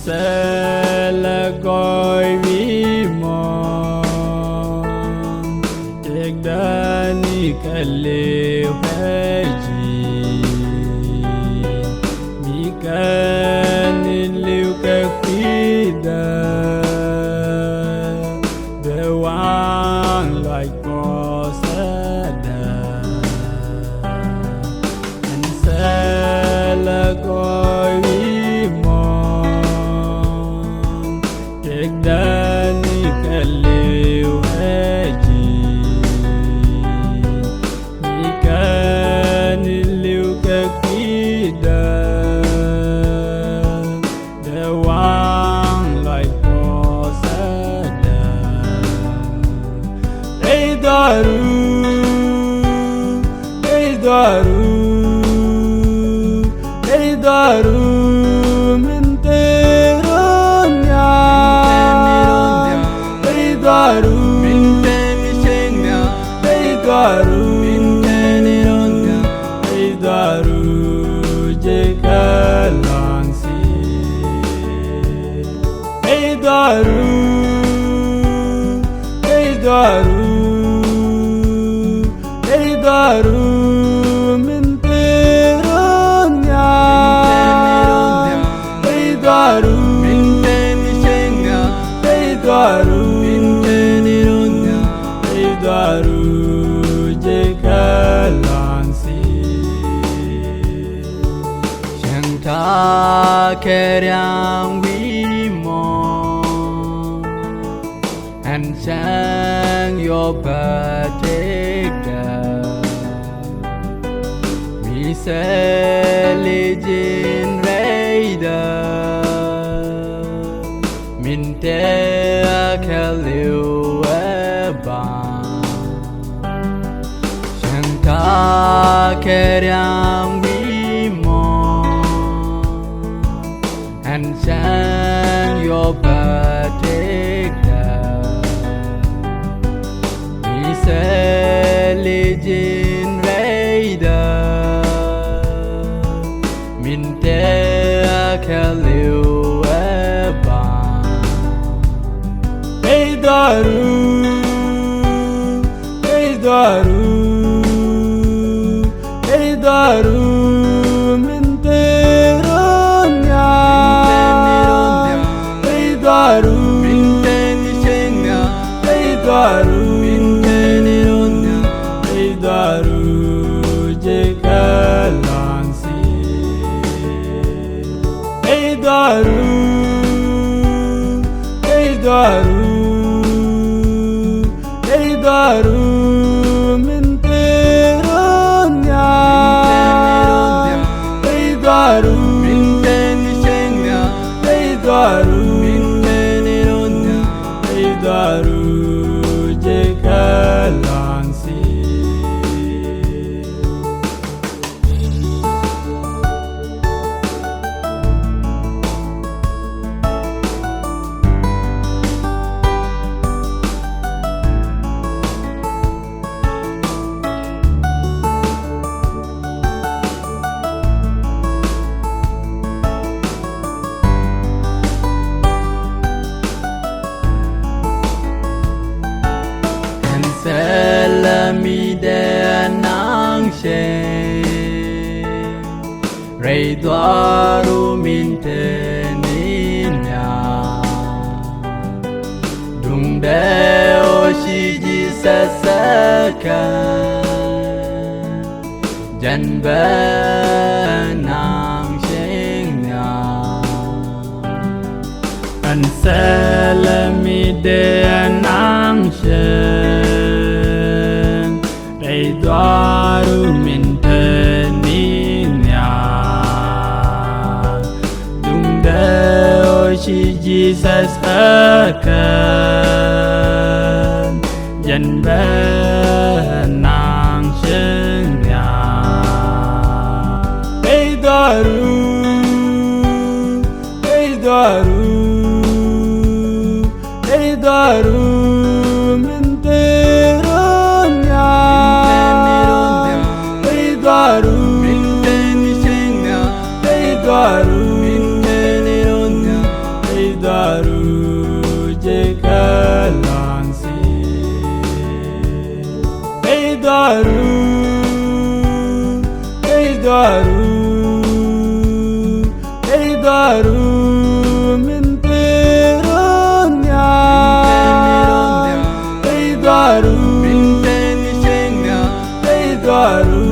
sẽ là coi vi mòn tiếc đã ni cả liều hay gì mi cả ni liều cả quý đà để vang lại có sẽ đà anh sẽ là coi vi mòn tiếc đã ni cả liều hay gì mi cả ni liều cả quý đà để vang lại có sẽ đà ê daru ê daru ê daru min teron ya ê daru min teron ya ê daru min teron ya ê daru je kalang si ê daru ê daru ê daru min teron ya ê daru min teron ya ê daru min teron ya ê daru je kalang si chẳng tha keriang vi mong anh sang yo patekda mi se lejin reida min te khaliu eba chẳng tha keriang vi mong anh sang yo patekda mi se lejin reida min te khaliu eba ê daru ê daru ê daru min teron ya ê daru min teron ya ê daru min teron ya ê daru je kalang si ê daru ê daru ê daru min teron ya ê daru min teron ya ê daru min teron ya ê daru je kalang si sẽ là mi đe nang she rei daru min te nin ya dung de o shi ji sa sa ka jan ba nang sheng ya anh sẽ là mi đe nang she ê daru min tenin ya dung de o shi Jesus akan trên bé nàng sinh nhà Ê daru minteronya Ê daru jekalansi daru minteronya daru